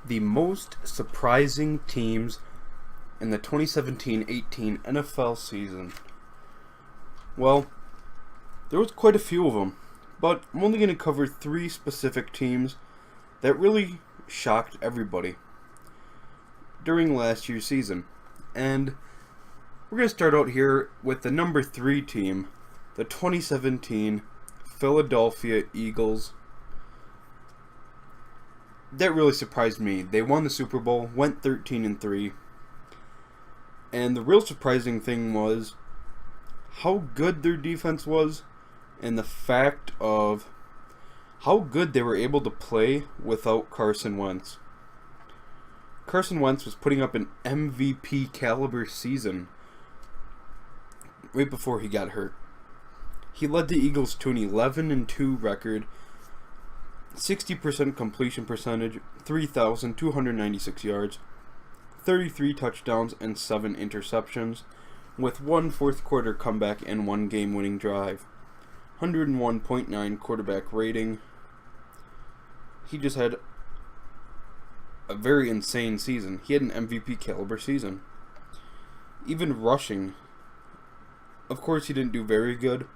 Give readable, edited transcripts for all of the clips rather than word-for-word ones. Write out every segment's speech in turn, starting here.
The most surprising teams in the 2017-18 NFL season. Well, there was quite a few of them, but I'm only going to cover three specific teams that really shocked everybody during last year's season. And we're going to start out here with the number 3 team, the 2017 Philadelphia Eagles. That really surprised me. They won the Super Bowl, went 13-3. And the real surprising thing was how good their defense was and the fact of how good they were able to play without Carson Wentz. Carson Wentz was putting up an MVP caliber season right before he got hurt. He led the Eagles to an 11-2 record, 60% completion percentage, 3,296 yards, 33 touchdowns, and 7 interceptions, with 1 fourth quarter comeback and 1 game-winning drive. 101.9 quarterback rating. He just had a very insane season. He had an MVP caliber season. Even rushing. Of course, he didn't do very good.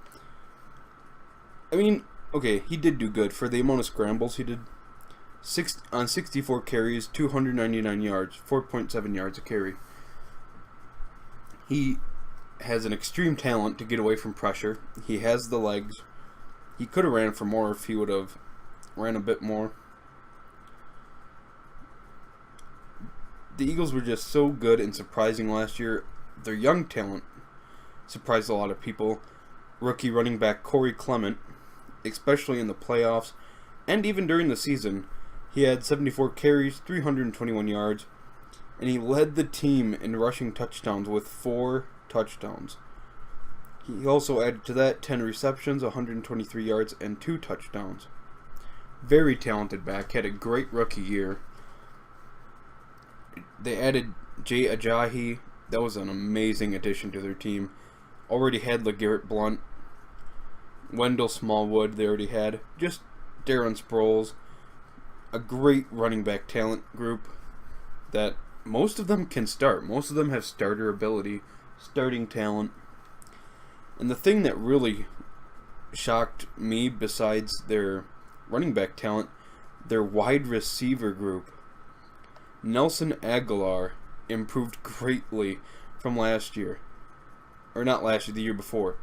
I mean, okay, he did do good for the amount of scrambles he did. 64 carries, 299 yards, 4.7 yards a carry. He has an extreme talent to get away from pressure. He has the legs. He could have ran for more if he would have ran a bit more. The Eagles were just so good and surprising last year. Their young talent surprised a lot of people. Rookie running back Corey Clement, especially in the playoffs and even during the season, he had 74 carries, 321 yards, and he led the team in rushing touchdowns with 4 touchdowns. He also added to that 10 receptions, 123 yards, and 2 touchdowns. Very talented back, had a great rookie year. They added Jay Ajayi. That was an amazing addition to their team. Already had LeGarrette Blount, Wendell Smallwood they already had. Just Darren Sproles. A great running back talent group that most of them can start. Most of them have starter ability, starting talent. And the thing that really shocked me besides their running back talent, their wide receiver group. Nelson Aguilar improved greatly from last year. Or not last year, the year before.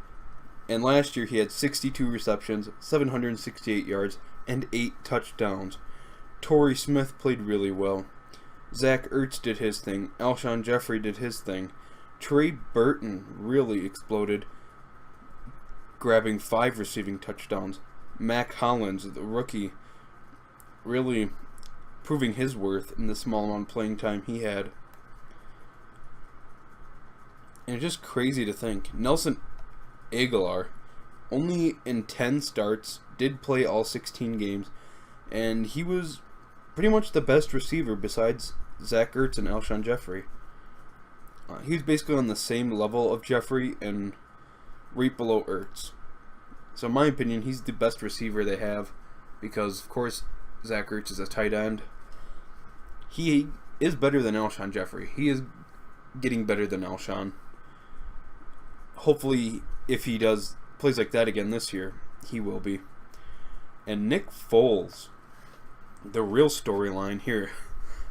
And last year he had 62 receptions, 768 yards, and 8 touchdowns. Torrey Smith played really well. Zach Ertz did his thing. Alshon Jeffrey did his thing. Trey Burton really exploded, grabbing 5 receiving touchdowns. Mac Hollins, the rookie, really proving his worth in the small amount of playing time he had. And it's just crazy to think. Nelson Aguilar, only in 10 starts, did play all 16 games, and he was pretty much the best receiver besides Zach Ertz and Alshon Jeffrey. He was basically on the same level of Jeffrey and right below Ertz. So in my opinion, he's the best receiver they have because, of course, Zach Ertz is a tight end. He is better than Alshon Jeffrey. He is getting better than Alshon. Hopefully, if he plays like that again this year, he will be. And Nick Foles, the real storyline here.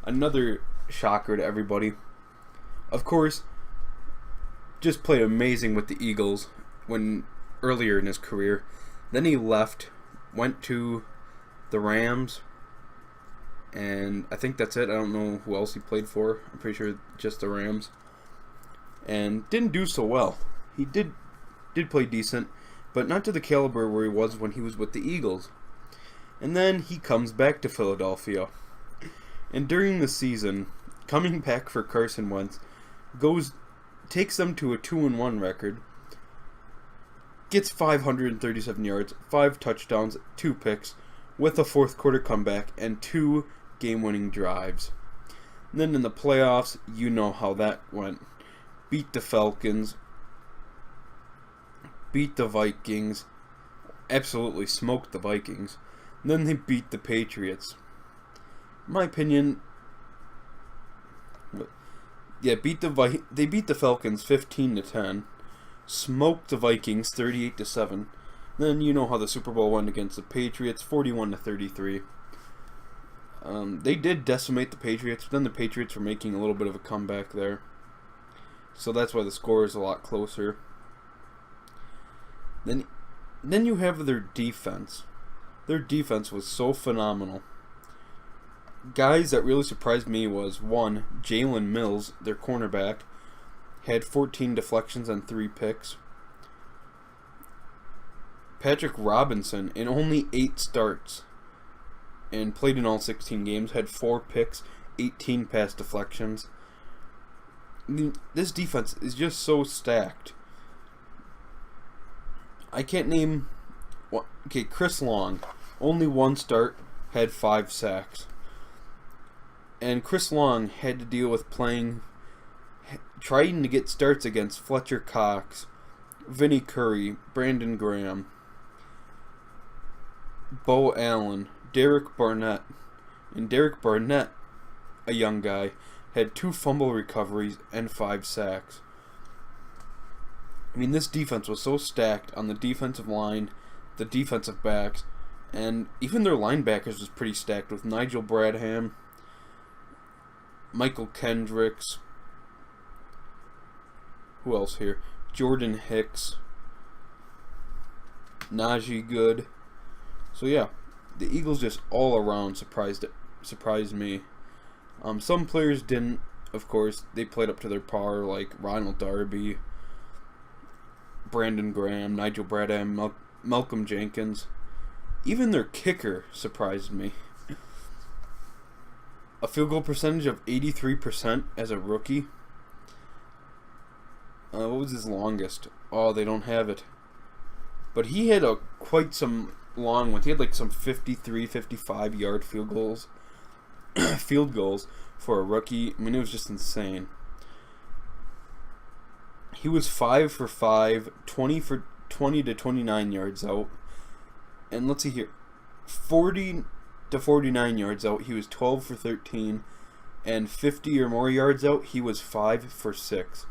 Another shocker to everybody. Of course, just played amazing with the Eagles earlier in his career. Then he left, went to the Rams, and I think that's it. I don't know who else he played for. I'm pretty sure just the Rams. And didn't do so well. He did play decent, but not to the caliber where he was when he was with the Eagles. And then he comes back to Philadelphia. And during the season, coming back for Carson Wentz, takes them to a 2-1 record, gets 537 yards, 5 touchdowns, 2 picks, with a fourth quarter comeback and 2 game-winning drives. And then in the playoffs, you know how that went. Beat the Falcons, beat the Vikings, absolutely smoked the Vikings. And then they beat the Patriots. In my opinion, Yeah, they beat the Falcons 15-10, smoked the Vikings 38-7. Then you know how the Super Bowl went against the Patriots, 41-33. They did decimate the Patriots, but then the Patriots were making a little bit of a comeback there. So that's why the score is a lot closer. Then you have their defense. Their defense was so phenomenal. Guys that really surprised me was, one, Jalen Mills, their cornerback, had 14 deflections and 3 picks. Patrick Robinson, in only 8 starts, and played in all 16 games, had 4 picks, 18 pass deflections. I mean, this defense is just so stacked. I can't name... Okay, Chris Long, only 1 start, had 5 sacks. And Chris Long had to deal with trying to get starts against Fletcher Cox, Vinnie Curry, Brandon Graham, Bo Allen, Derek Barnett. And Derek Barnett, a young guy, had 2 fumble recoveries and 5 sacks. I mean, this defense was so stacked on the defensive line, the defensive backs, and even their linebackers was pretty stacked with Nigel Bradham, Michael Kendricks, who else here? Jordan Hicks, Najee Good. So yeah, the Eagles just all around surprised me. Some players didn't, of course. They played up to their par, like Ronald Darby, Brandon Graham, Nigel Bradham, Malcolm Jenkins. Even their kicker surprised me. A field goal percentage of 83% as a rookie. What was his longest? Oh, they don't have it. But he had quite some long ones. He had like some 53, 55 yard field goals. Field goals for a rookie. I mean, it was just insane. He was 5 for 5, 20 to 29 yards out. And let's see here. 40 to 49 yards out, he was 12 for 13, and 50 or more yards out, he was 5 for 6.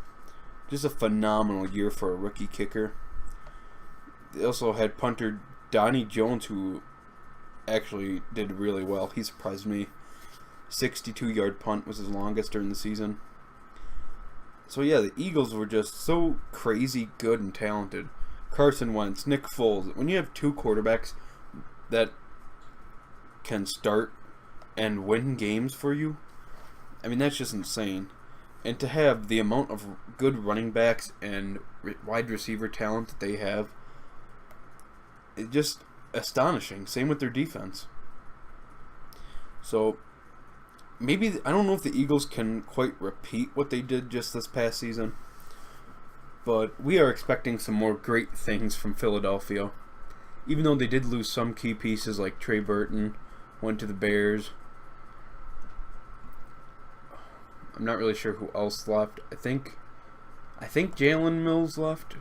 Just a phenomenal year for a rookie kicker. They also had punter Donnie Jones, who actually did really well. He surprised me. 62-yard punt was his longest during the season. So yeah, the Eagles were just so crazy good and talented. Carson Wentz, Nick Foles. When you have 2 quarterbacks that can start and win games for you, I mean, that's just insane. And to have the amount of good running backs and wide receiver talent that they have, it's just astonishing. Same with their defense. So maybe, I don't know if the Eagles can quite repeat what they did just this past season, but we are expecting some more great things from Philadelphia. Even though they did lose some key pieces like Trey Burton, went to the Bears. I'm not really sure who else left. I think Jalen Mills left.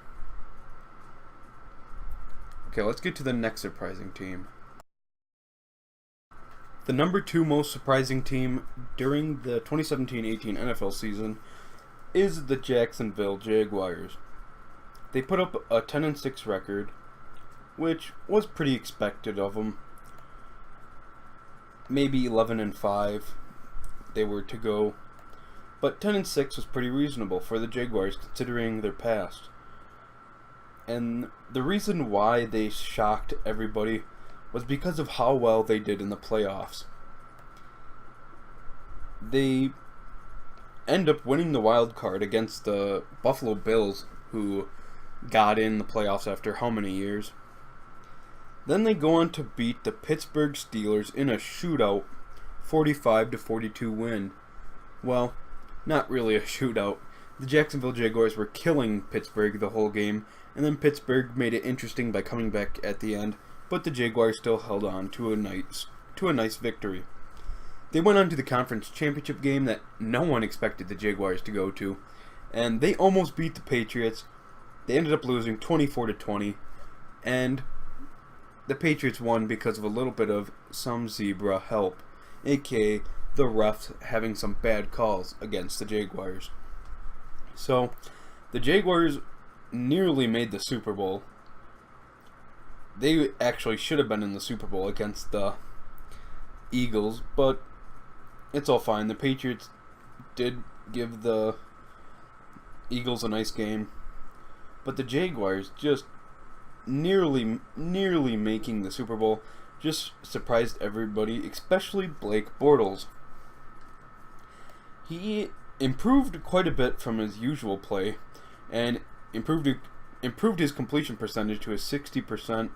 Okay, let's get to the next surprising team. The number 2 most surprising team during the 2017-18 NFL season is the Jacksonville Jaguars. They put up a 10-6 record, which was pretty expected of them. Maybe 11-5 they were to go, but 10-6 was pretty reasonable for the Jaguars considering their past. And the reason why they shocked everybody was because of how well they did in the playoffs. They end up winning the wild card against the Buffalo Bills, who got in the playoffs after how many years. Then they go on to beat the Pittsburgh Steelers in a shootout, 45-42 win. Well, not really a shootout. The Jacksonville Jaguars were killing Pittsburgh the whole game, and then Pittsburgh made it interesting by coming back at the end, but the Jaguars still held on to a nice victory. They went on to the conference championship game that no one expected the Jaguars to go to, and they almost beat the Patriots. They ended up losing 24-20, and the Patriots won because of a little bit of some zebra help, aka the refs having some bad calls against the Jaguars. So, the Jaguars nearly made the Super Bowl. They actually should have been in the Super Bowl against the Eagles, but it's all fine. The Patriots did give the Eagles a nice game, but the Jaguars just nearly making the Super Bowl just surprised everybody, especially Blake Bortles. He improved quite a bit from his usual play, and improved his completion percentage to his 60%,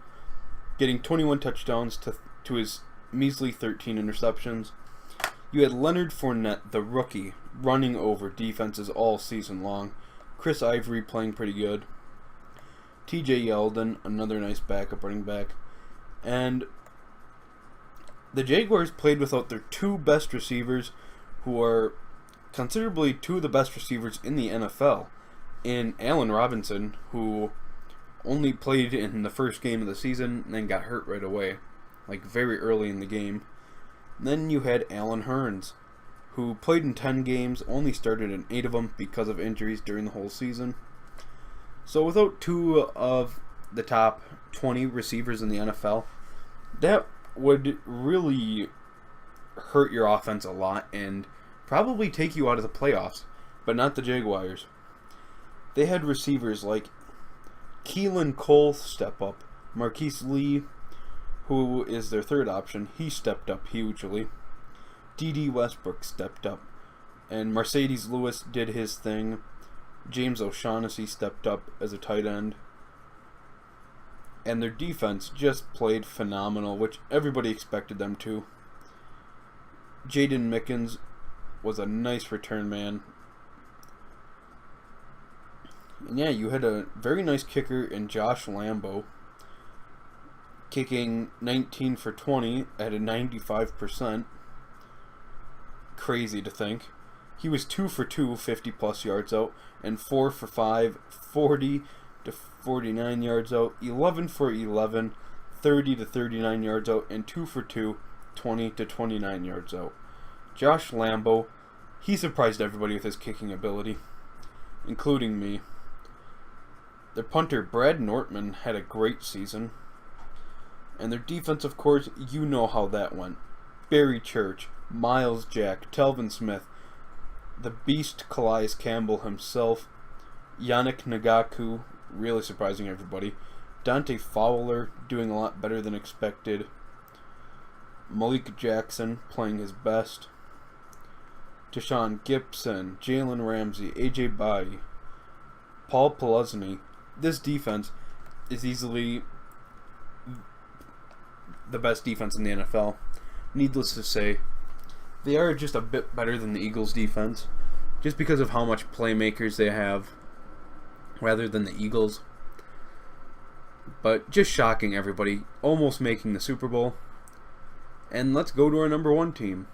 getting 21 touchdowns to his measly 13 interceptions. You had Leonard Fournette, the rookie, running over defenses all season long. Chris Ivory playing pretty good. TJ Yeldon, another nice backup running back. And the Jaguars played without their two best receivers, who are considerably two of the best receivers in the NFL, in Allen Robinson, who only played in the first game of the season and then got hurt right away, like very early in the game. Then you had Allen Hurns, who played in 10 games, only started in 8 of them because of injuries during the whole season. So without two of the top 20 receivers in the NFL, that would really hurt your offense a lot and probably take you out of the playoffs, but not the Jaguars. They had receivers like Keelan Cole step up, Marquise Lee, who is their third option, he stepped up hugely. D.D. Westbrook stepped up, and Mercedes Lewis did his thing. James O'Shaughnessy stepped up as a tight end. And their defense just played phenomenal, which everybody expected them to. Jaden Mickens was a nice return man. And yeah, you had a very nice kicker in Josh Lambo, kicking 19 for 20 at a 95%. Crazy to think. He was 2 for 2, 50 plus yards out, and 4 for 5, 40 to 49 yards out, 11 for 11, 30 to 39 yards out, and 2 for 2, 20 to 29 yards out. Josh Lambo, he surprised everybody with his kicking ability, including me. Their punter, Brad Nortman, had a great season. And their defense, of course, you know how that went. Barry Church, Miles Jack, Telvin Smith, the beast Calais Campbell himself, Yannick Ngakoue, really surprising everybody, Dante Fowler doing a lot better than expected, Malik Jackson playing his best, Tashawn Gibson, Jalen Ramsey, AJ Bai, Paul Peluzny. This defense is easily the best defense in the NFL. Needless to say, they are just a bit better than the Eagles' defense, just because of how much playmakers they have, rather than the Eagles. But just shocking everybody, almost making the Super Bowl. And let's go to our number one team.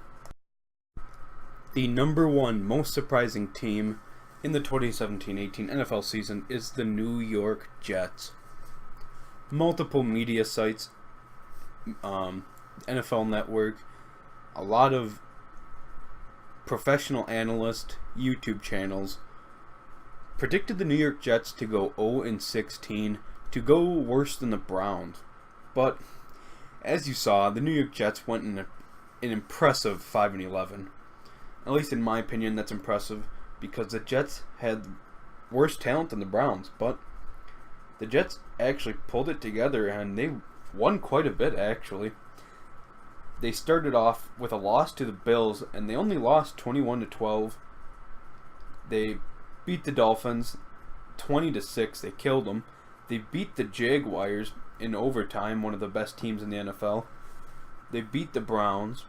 The number one most surprising team in the 2017-18 NFL season is the New York Jets. Multiple media sites, NFL Network, a lot of professional analyst YouTube channels predicted the New York Jets to go 0-16, to go worse than the Browns. But as you saw, the New York Jets went in an impressive 5-11. At least in my opinion, that's impressive because the Jets had worse talent than the Browns, but the Jets actually pulled it together and they won quite a bit actually. They started off with a loss to the Bills, and they only lost 21-12. They beat the Dolphins 20-6. They killed them. They beat the Jaguars in overtime, one of the best teams in the NFL. They beat the Browns.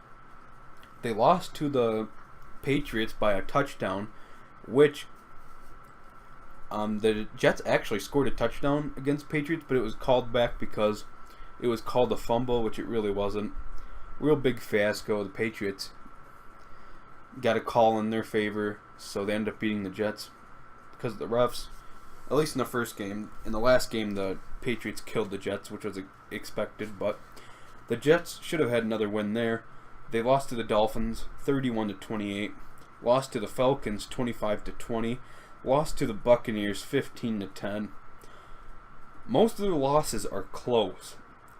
They lost to the Patriots by a touchdown, which the Jets actually scored a touchdown against Patriots, but it was called back because it was called a fumble, which it really wasn't. Real big fiasco. The Patriots got a call in their favor, so they ended up beating the Jets because of the refs. At least in the first game. In the last game, the Patriots killed the Jets, which was expected, but the Jets should have had another win there. They lost to the Dolphins 31-28, lost to the Falcons 25-20, lost to the Buccaneers 15-10. Most of their losses are close,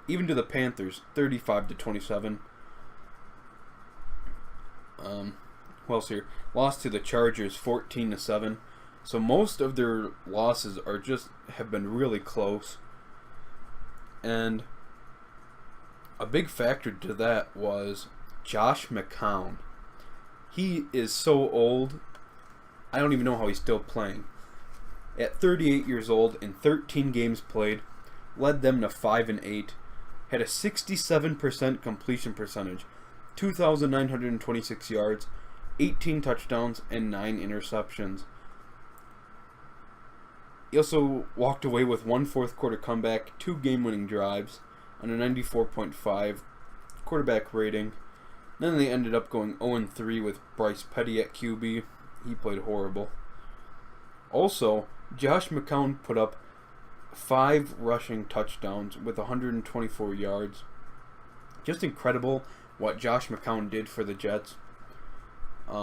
even to the Panthers 35-27. Who else here? Lost to the Chargers 14-7. So most of their losses have been really close. And a big factor to that was Josh McCown. He is so old, I don't even know how he's still playing. At 38 years old, in 13 games played, led them to 5-8, had a 67% completion percentage, 2,926 yards, 18 touchdowns, and 9 interceptions. He also walked away with 1 fourth quarter comeback, 2 game-winning drives, on a 94.5 quarterback rating. Then they ended up going 0-3 with Bryce Petty at QB. He played horrible. Also, Josh McCown put up 5 rushing touchdowns with 124 yards. Just incredible what Josh McCown did for the Jets.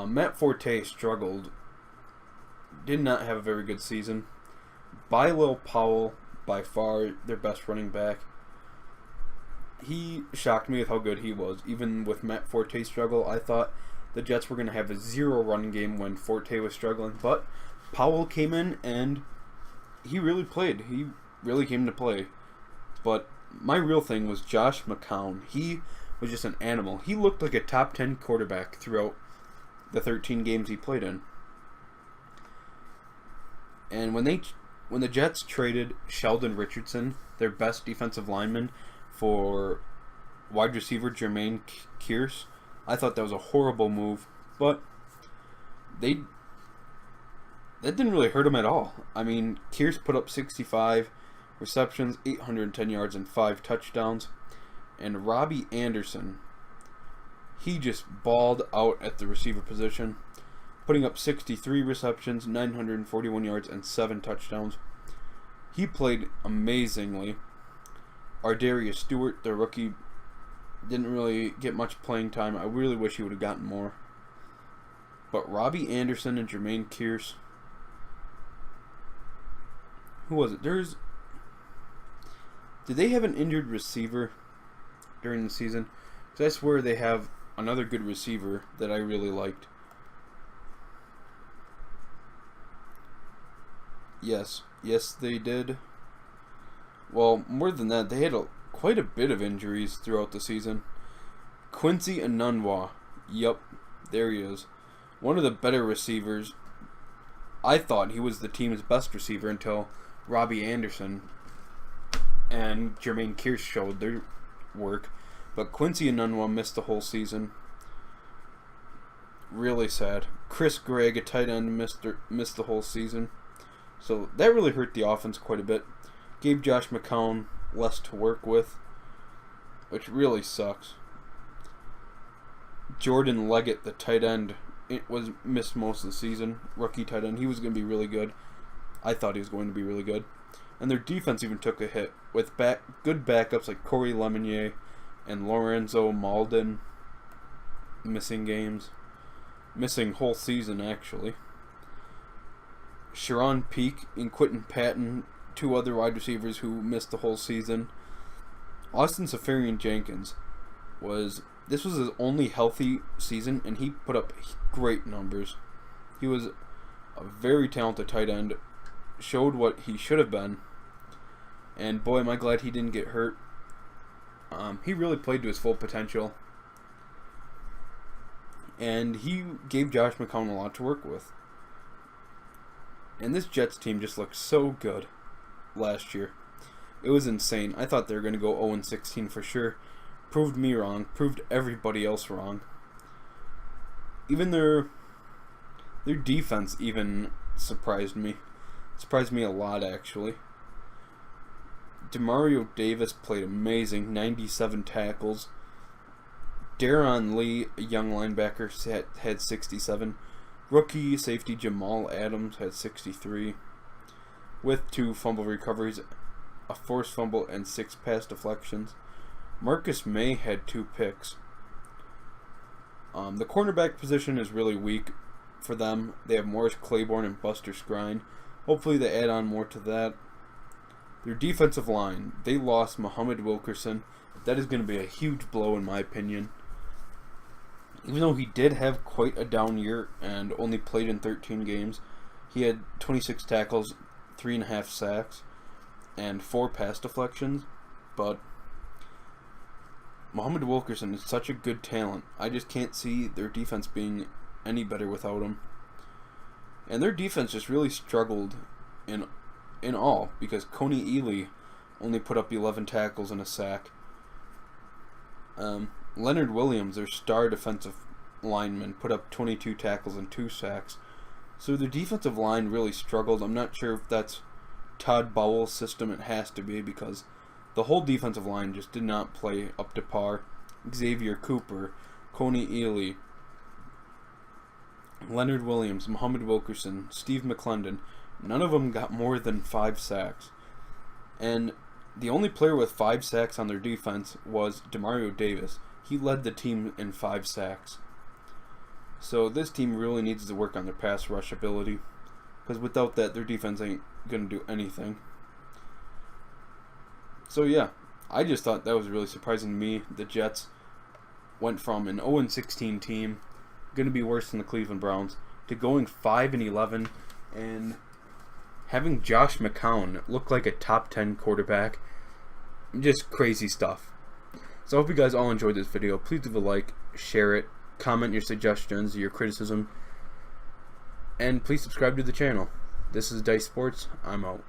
Matt Forte struggled. Did not have a very good season. Bilal Powell, by far their best running back. He shocked me with how good he was. Even with Matt Forte's struggle, I thought the Jets were going to have a 0 run game when Forte was struggling. But Powell came in and he really played. He really came to play. But my real thing was Josh McCown. He was just an animal. He looked like a top 10 quarterback throughout the 13 games he played in. And when the Jets traded Sheldon Richardson, their best defensive lineman, for wide receiver Jermaine Kearse, I thought that was a horrible move, but that didn't really hurt him at all. I mean, Kearse put up 65 receptions, 810 yards, and 5 touchdowns. And Robbie Anderson, he just balled out at the receiver position, putting up 63 receptions, 941 yards, and 7 touchdowns. He played amazingly. Ardarius Stewart, the rookie, didn't really get much playing time. I really wish he would have gotten more. But Robbie Anderson and Jermaine Kearse, who was it? Did they have an injured receiver during the season? Because I swear they have another good receiver that I really liked. Yes, they did. Well, more than that, they had quite a bit of injuries throughout the season. Quincy Enunwa, yep, there he is. One of the better receivers. I thought he was the team's best receiver until Robbie Anderson and Jermaine Kearse showed their work. But Quincy Enunwa missed the whole season. Really sad. Chris Gregg, a tight end, missed the whole season. So that really hurt the offense quite a bit. Gave Josh McCown less to work with, which really sucks. Jordan Leggett, the tight end, missed most of the season. Rookie tight end. He was going to be really good. I thought he was going to be really good. And their defense even took a hit with good backups like Corey Lemonnier and Lorenzo Malden missing games. Missing whole season, actually. Sharon Peake and Quentin Patton, 2 other wide receivers who missed the whole season. Austin Seferian-Jenkins this was his only healthy season, and he put up great numbers. He was a very talented tight end, showed what he should have been, and boy, am I glad he didn't get hurt. He really played to his full potential, and he gave Josh McCown a lot to work with. And this Jets team just looked so good last year. It was insane. I thought they were going to go 0-16 for sure. Proved me wrong. Proved everybody else wrong. Even their defense even surprised me. Surprised me a lot, actually. Demario Davis played amazing. 97 tackles. Darron Lee, a young linebacker, had 67. Rookie safety Jamal Adams had 63. With 2 fumble recoveries, a forced fumble, and 6 pass deflections. Marcus May had 2 picks. The cornerback position is really weak. for them. They have Morris Claiborne and Buster Skrine. Hopefully they add on more to that. Their defensive line, they lost Muhammad Wilkerson. That is going to be a huge blow in my opinion. Even though he did have quite a down year and only played in 13 games, he had 26 tackles, 3.5 sacks, and 4 pass deflections. But Muhammad Wilkerson is such a good talent. I just can't see their defense being any better without him. And their defense just really struggled in all, because Coney Ely only put up 11 tackles and a sack. Leonard Williams, their star defensive lineman, put up 22 tackles and 2 sacks. So the defensive line really struggled. I'm not sure if that's Todd Bowles' system. It has to be, because the whole defensive line just did not play up to par. Xavier Cooper, Coney Ely, Leonard Williams, Muhammad Wilkerson, Steve McClendon, none of them got more than 5 sacks. And the only player with 5 sacks on their defense was Demario Davis. He led the team in 5 sacks. So this team really needs to work on their pass rush ability, because without that, their defense ain't going to do anything. So yeah, I just thought that was really surprising to me. The Jets went from an 0-16 team, going to be worse than the Cleveland Browns, to going 5-11 and having Josh McCown look like a top 10 quarterback. Just crazy stuff. So I hope you guys all enjoyed this video. Please leave a like, share it, comment your suggestions, your criticism, and please subscribe to the channel. This is Dice Sports. I'm out.